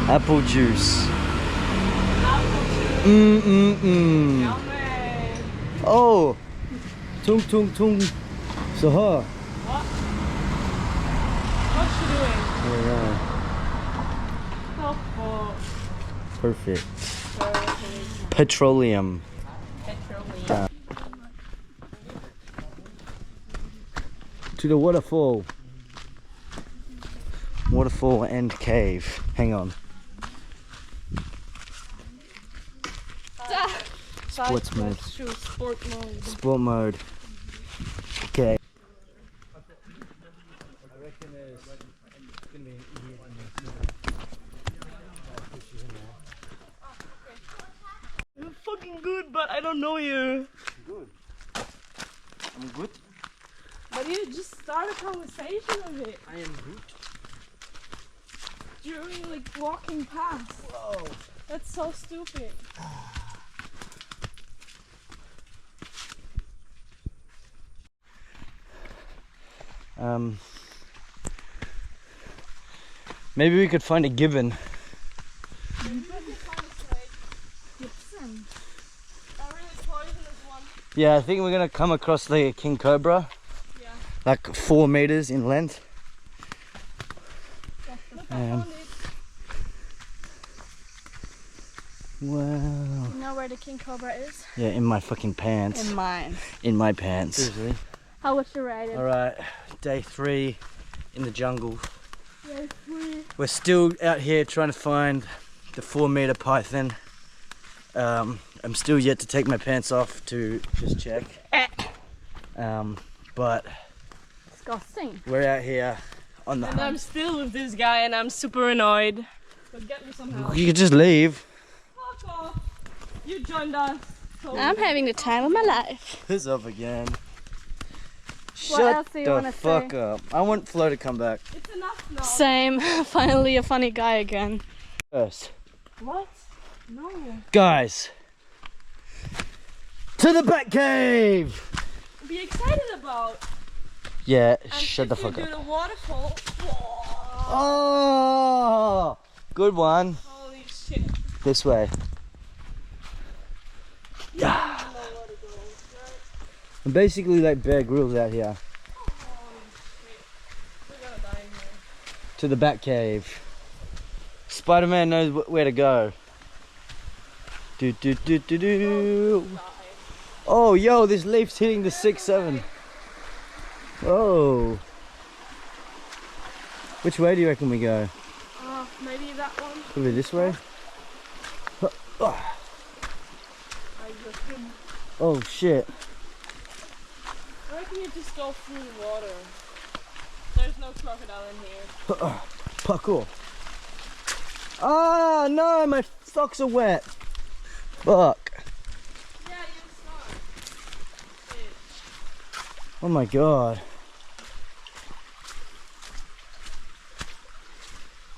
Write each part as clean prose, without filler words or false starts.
Apple juice. Oh, tung tung tung. So her. What? What's she doing? Yeah. Oh, Perfect. Petroleum. To the waterfall. Waterfall and cave. Hang on. Sports mode. Sport mode. Sport mode. Okay. I reckon there's gonna be an idiot in You're fucking good, but I don't know you. Good. I'm good. But you just start a conversation with it. I am good. During like walking past. Whoa. That's so stupid. Maybe we could find a gibbon. Yeah, I think we're gonna come across the king cobra. Yeah. Like 4 meters in length. Wow. You know where the king cobra is? Yeah, in my fucking pants. In mine. In my pants. Seriously. How would you rate it? Alright, day 3 in the jungle. Day 3. We're still out here trying to find the 4-meter python. I'm still yet to take my pants off to just check. But Disgusting. we're out here on the And I'm still with this guy and I'm super annoyed. But get me some help. You could just leave. Fuck off. You joined us. So I'm having the time of my life. Piss off again. What Shut else do you the wanna fuck say? up. I want Flo to come back It's enough now. Same. Finally a funny guy again. first. What? No. Guys, to the bat cave! Be excited about. Yeah, And shut the if you fuck do up. the waterfall. Whoa. Oh, good one. Holy shit. This way. You don't even know where to go, right? I'm basically like Bear Grylls out here. Holy shit. We're gonna die in here. To the bat cave. Spider-Man knows where to go. Do do do do do. Die. Oh, yo, this leaf's hitting the 6-7. Whoa. Which way do you reckon we go? Maybe that one. Probably this way. I just Oh shit. I reckon you just go through the water. There's no crocodile in here. Parkour. Ah, no, my socks are wet. Fuck. Yeah, you saw it. Bitch. Oh my god.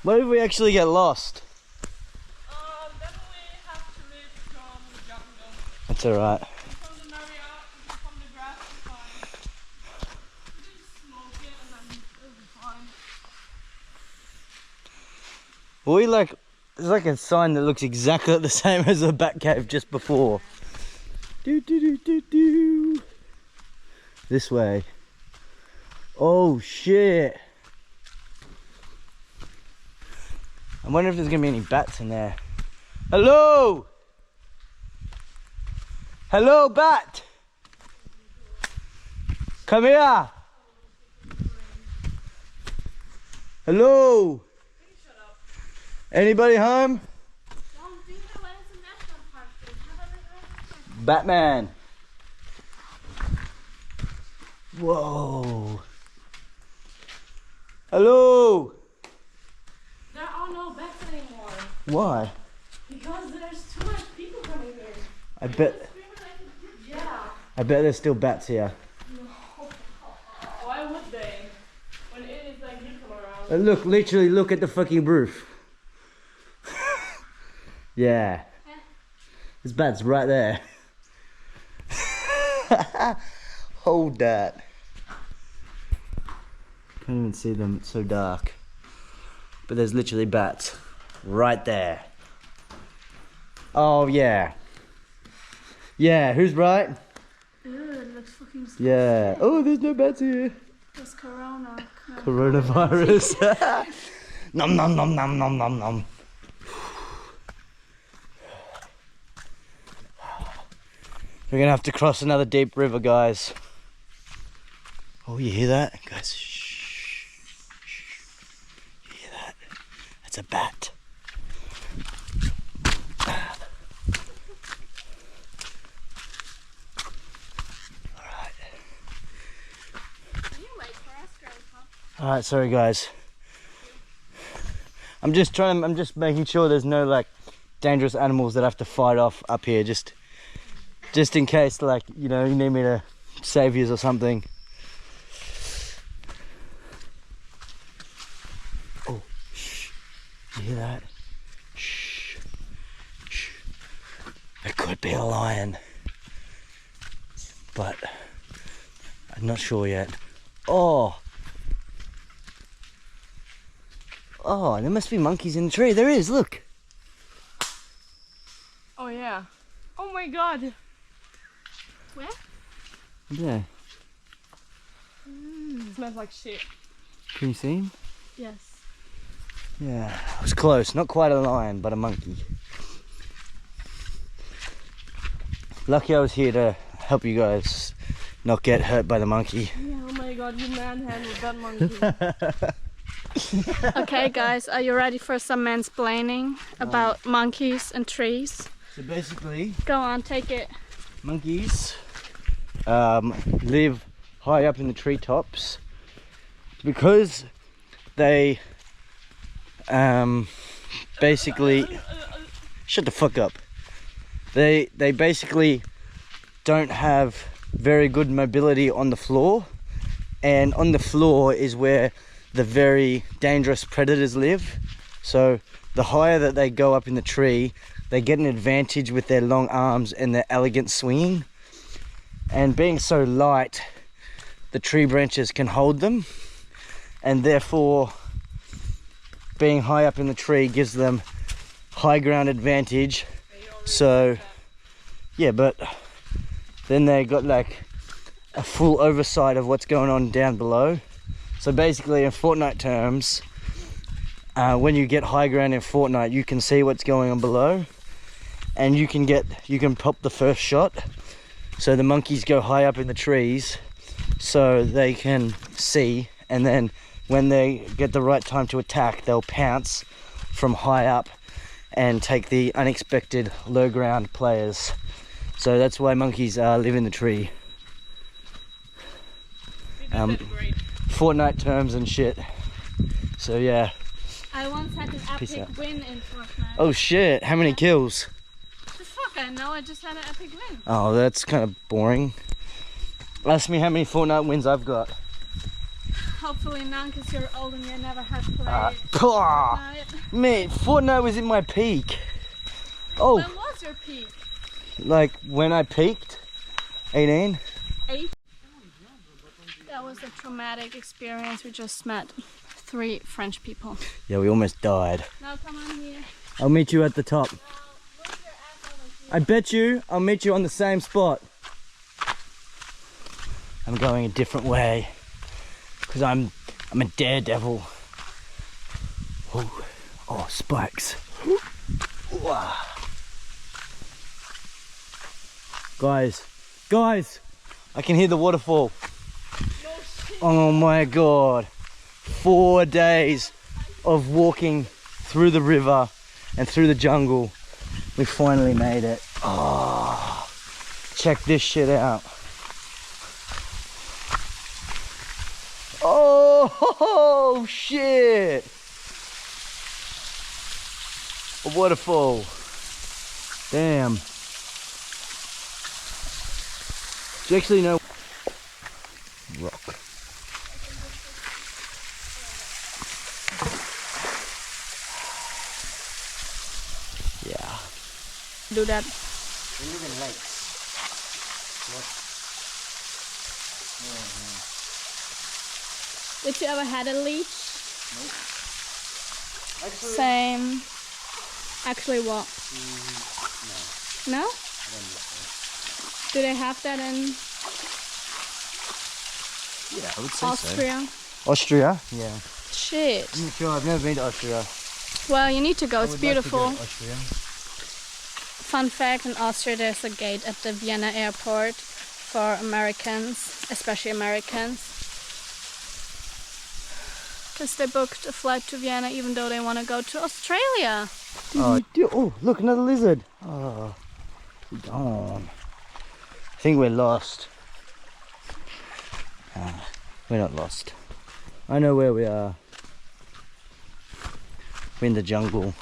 What if we actually get lost? Then we have to leave from the jungle. That's alright. From the Marriott, from the grass, it's fine. We just smoke it and then it'll be fine. Well, there's like a sign that looks exactly the same as the bat cave just before. Do do do do do. This way. Oh shit. I wonder if there's gonna be any bats in there. Hello! Hello, bat! Come here! Hello! Anybody home? Batman! Whoa! Hello! There are no bats anymore. Why? Because there's too much people coming here. I bet Yeah. there's still bats here. Why would they? When it is like you come around. Look, literally look at the fucking roof. Yeah. There's bats right there. Hold that. Can't even see them, it's so dark. But there's literally bats right there. Oh yeah. Yeah, who's right? Ew, it looks fucking disgusting. Yeah. Oh, there's no bats here. It's corona. No. Coronavirus. Nom nom nom nom nom nom nom. We're gonna have to cross another deep river, guys. Oh, you hear that? Guys, shh. You hear that? That's a bat. Alright, sorry guys. I'm just making sure there's no like dangerous animals that I have to fight off up here, just in case, like, you know, you need me to save you or something. Oh, shh. You hear that? Shh. Shh. It could be a lion, but I'm not sure yet. Oh, there must be monkeys in the tree. There is, look. Oh yeah. Oh my god. Where? Yeah. Smells like shit. Can you see him? Yes. Yeah, it was close. Not quite a lion, but a monkey. Lucky I was here to help you guys not get hurt by the monkey. Yeah, oh my god, you manhandled that monkey. Okay, guys, are you ready for some mansplaining about monkeys and trees? So basically, Go on, take it. monkeys live high up in the treetops because they basically shut the fuck up. They basically don't have very good mobility on the floor, and on the floor is where the very dangerous predators live. So the higher that they go up in the tree, they get an advantage with their long arms and their elegant swinging. And being so light, the tree branches can hold them, and therefore being high up in the tree gives them high ground advantage. So yeah, but then they got like a full oversight of what's going on down below. So basically, in Fortnite terms, when you get high ground in Fortnite, you can see what's going on below, and you can pop the first shot. So the monkeys go high up in the trees so they can see, and then when they get the right time to attack, they'll pounce from high up and take the unexpected low ground players. So that's why monkeys live in the tree. Fortnite terms and shit. So yeah. I once had an Peace epic out. win in Fortnite. Oh shit, how many kills? The fuck I know, I just had an epic win. Oh, that's kind of boring. Ask me how many Fortnite wins I've got. Hopefully none, because you're old and you never had played Fortnite. Mate, Fortnite was in my peak. Oh, When was your peak? like when I peaked? 18? 8? That was a traumatic experience. We just met 3 French people. Yeah, we almost died. Now come on here. I'll meet you at the top. I bet you I'll meet you on the same spot. I'm going a different way because I'm a daredevil. Oh, spikes. Guys, I can hear the waterfall. Oh my god. 4 days of walking through the river and through the jungle. We finally made it. Oh, check this shit out. Oh shit. A waterfall. Damn. Do you actually know? Rock. Yeah. Do that. We live in lakes. Did you ever had a leech? Nope. Actually, Same. Actually, what? no. No? I don't know. Do they have that in Yeah, I would say Austria? so. Austria? Yeah. Shit. I'm not sure. I've never been to Austria. Well, you need to go. I It's would like to beautiful. go to Austria. Fun fact, in Austria there's a gate at the Vienna airport for Americans, especially Americans. Because they booked a flight to Vienna even though they want to go to Australia. Oh, oh, look, another lizard. Oh, we're gone. I think we're lost. We're not lost. I know where we are. We're in the jungle.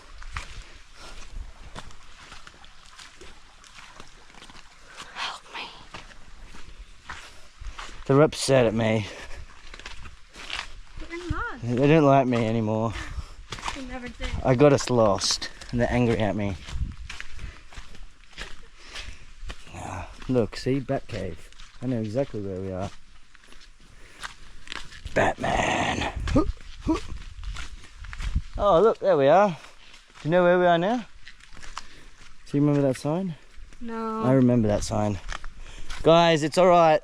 Help me. They're upset at me. They're not. They don't like me anymore. They never did. I got us lost and they're angry at me. Look, see, Batcave. I know exactly where we are. Batman. Oh, look, there we are. Do you know where we are now? Do you remember that sign? No. I remember that sign. Guys, it's alright.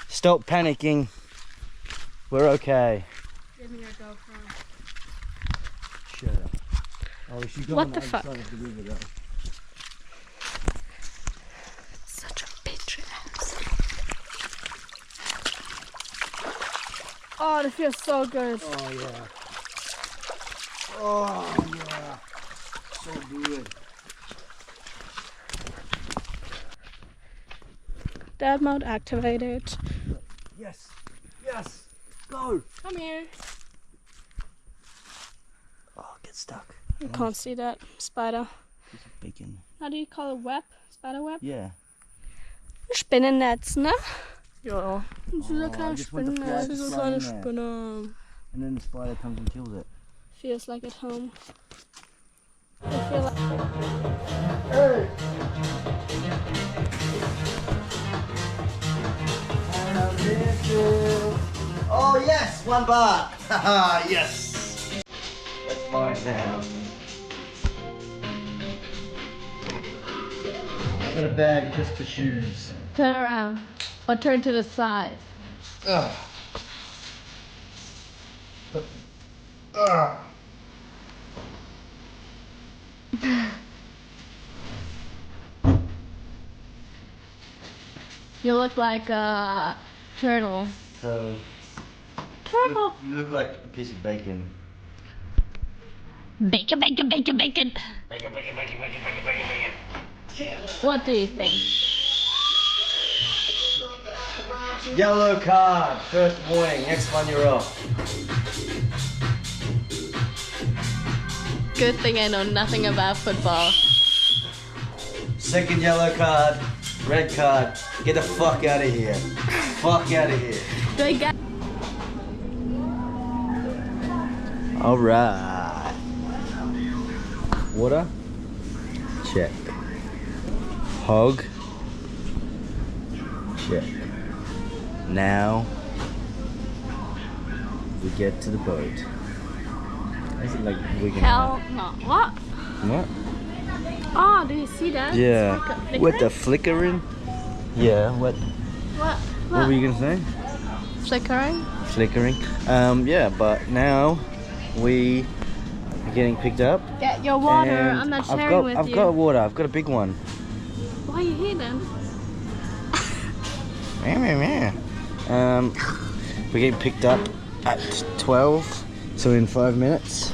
Stop panicking. We're okay. Give me your GoPro. Shut up. Oh, we should go What on the other fuck? side of the river, though. Such a bitch ass. Oh, that feels so good. Oh, yeah. Oh, yeah. So good. Dad mode activated. Yes. Yes. Go. Come here. Oh, get stuck. You can't see that spider. Piece of bacon. How do you call it? Web? Spider web? Yeah. Spinnennetz, ne? Ja. Das ist Oh, ein kleines just want the fly Spinnennetz. to Das ist fly eine in there. Spinne. And then the spider comes and kills it. Feels like at home. I feel like... Hey! Oh yes, 1 baht. Haha, yes. That's mine now. I got a bag just for shoes. Turn around. Or turn to the side. Ugh. Ugh. You look like a turtle. So Turtle. you look like a piece of bacon. Bacon, bacon, bacon, bacon. Bacon, bacon, bacon, bacon, bacon, bacon, bacon. What do you think? Yellow card. First warning. Next one you're off. Good thing I know nothing about football. Second yellow card. Red card. Get the fuck out of here. Fuck out of here. Do I get... Alright. Water? Check. Hog? Check. Now we get to the boat. Is it like we can... Hell no. What? What? Oh, do you see that? Yeah. It's like a With the flickering. flickering? Yeah, what What were you gonna say? Flickering? Flickering. Yeah, but now we are getting picked up. Get your water. and I'm not sharing with I've you. got water. I've got a big one. Why are you here then? We're getting picked up at 12, so in 5 minutes,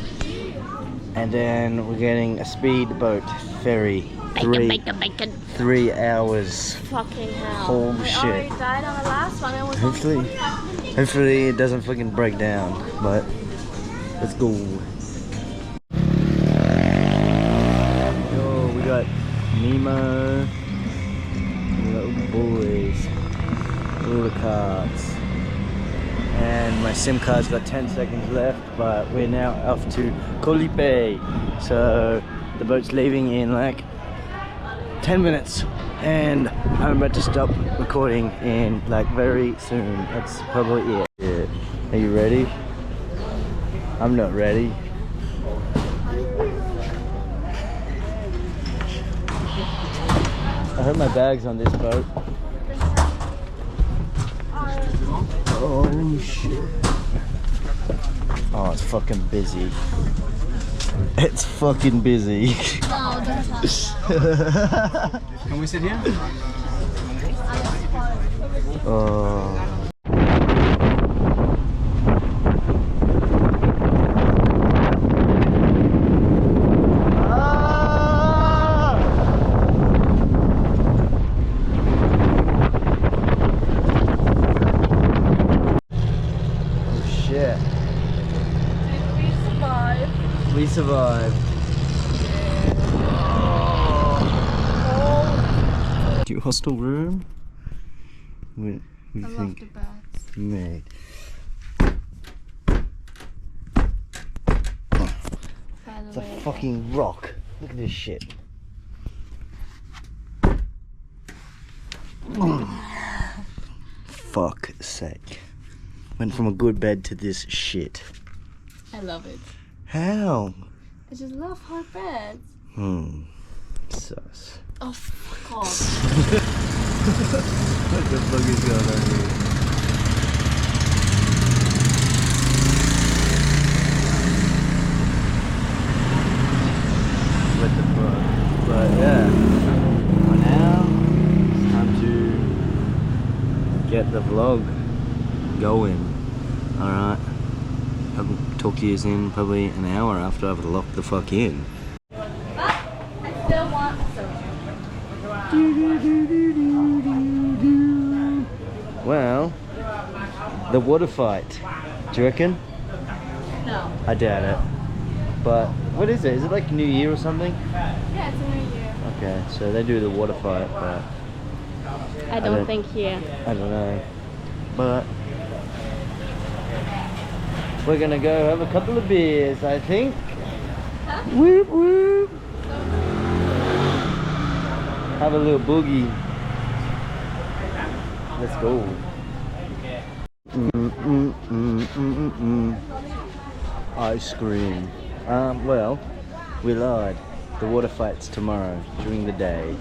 and then we're getting a speedboat ferry. Bacon. 3 hours. Fucking hell. Holy I shit. already died on the last one. It was Hopefully, only 45 minutes. hopefully it doesn't fucking break down. But let's go. Yo, we got Nemo. We got all the boys. All the cards. And my SIM card's got 10 seconds left, but we're now off to Koh Lanta. So the boat's leaving in like 10 minutes and I'm about to stop recording and like very soon. That's probably it. Yeah. Are you ready? I'm not ready. I heard my bag's on this boat. Oh shit. Oh, it's fucking busy. It's fucking busy. No, don't touch. Can we sit here? Oh. We survived. Do you hostel room? What do you think? The beds. Mate. It's a fucking rock. Look at this shit. Fuck's sake. Went from a good bed to this shit. I love it. How? I just love hard beds. Sus. Oh, fuck off. What the fuck is going on here? What the fuck? But yeah, for now, it's time to get the vlog going. Alright. I'll talk to you in probably an hour after I've locked the fuck in. But I still want some. Well, the water fight. Do you reckon? No. I doubt it. But what is it? Is it like New Year or something? Yeah, it's a new year. Okay, so they do the water fight, but I don't think here. I don't know. But we're gonna go have a couple of beers, I think. Huh? Whoop whoop. Have a little boogie. Let's go. Ice cream. Well, we lied. The water fight's tomorrow during the day.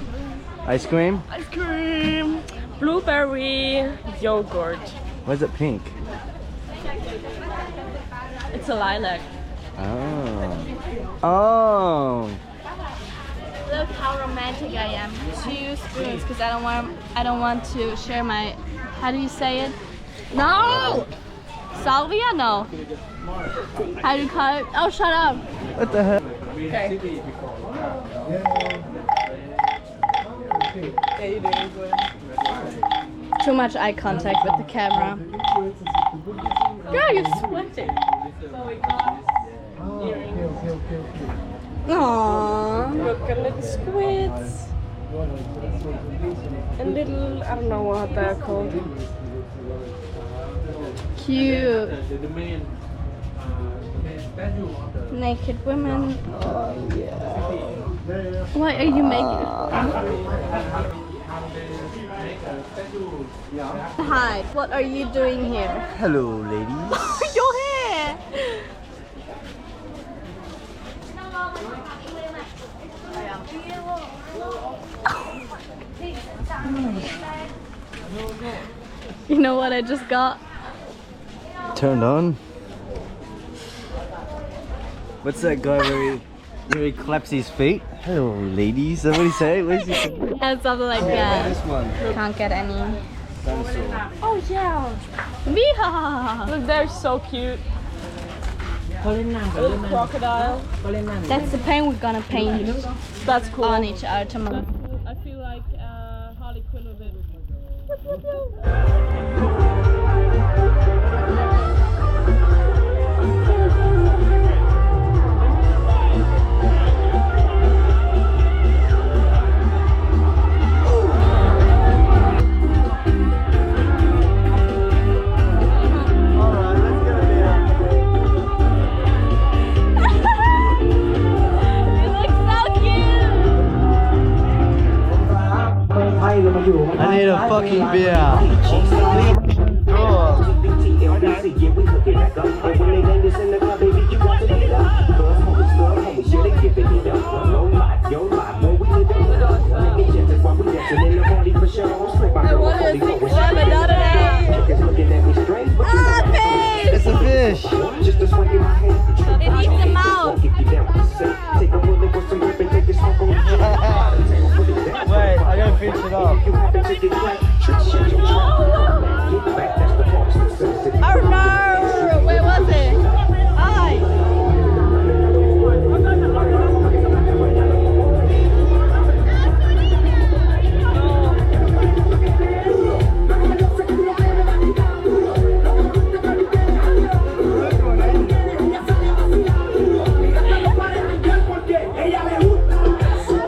Ice cream? Ice cream, blueberry, yogurt. Why is it pink? It's a lilac. Oh. Oh. Look how romantic I am. 2 spoons, because I don't want to share my. How do you say it? No. Salvia? No. How do you call it? Oh, shut up. What the hell? Okay. Yeah, you're doing good. Too much eye contact with the camera. Girl, you're sweating. Aww. Look at little squids. And little, I don't know what they're called. Cute. Naked women. Oh yeah. What are you making? Hi. What are you doing here? Hello, ladies. Your hair. You know what I just got? Turned on. What's that guy where he claps his feet? Hello, ladies. What did he say? What did he say? Yeah, something like that. This one. Can't get any. Dinosaur. Oh yeah. Weehaw! Look, they're so cute. A little crocodile. That's the paint we're gonna paint That's cool. on each other tomorrow. I feel like Harley Quinn with it. I need a fucking beer. Draw. It's a fish. It eats them out. Wait, I gotta finish it off. Oh no! Where was it? Hi.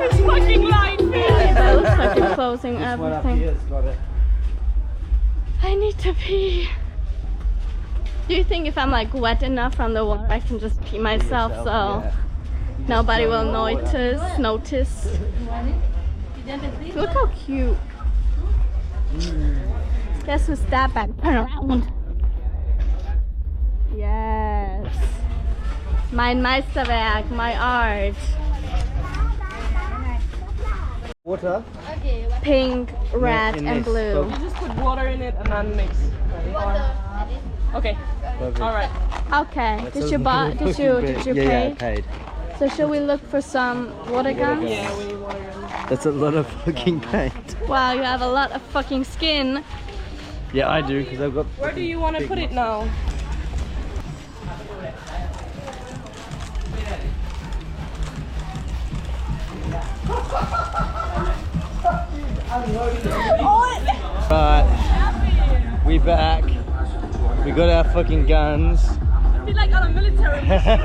It's fucking light fish. That looks like you're closing everything. I need to pee. Do you think if I'm like wet enough from the water, I can just pee myself so nobody will notice? Look how cute. Guess who's that back? Turn around. Yes. Mein Meisterwerk, my art. Water? Pink, red, in and this blue. box. Just put water in it and then mix. Okay. Perfect. All right. Okay. That's Did a you buy? fucking Did you bit. pay? Yeah, I paid. So should we look for some water guns? Yeah, we need water in it. That's a lot of fucking paint. Wow, you have a lot of fucking skin. Yeah, I do, because I've got... Where do you want to put it now? Right, we back. We got our fucking guns. I feel like on a military mission.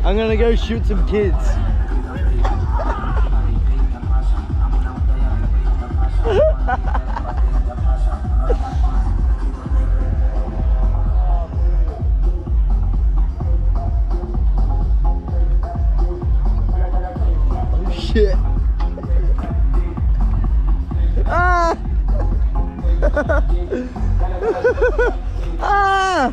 I'm gonna go shoot some kids. Oh shit. Ah! Ah!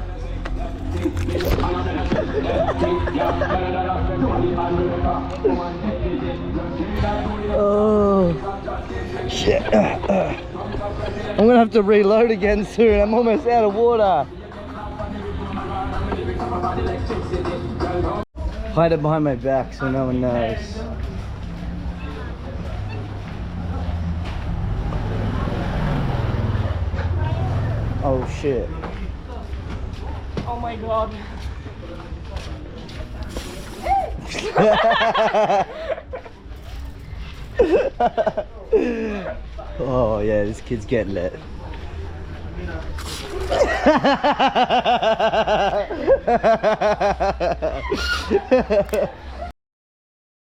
Oh shit. I'm gonna have to reload again soon. I'm almost out of water. Hide it behind my back so no one knows. Oh shit. Oh my god. Oh yeah, this kid's getting lit.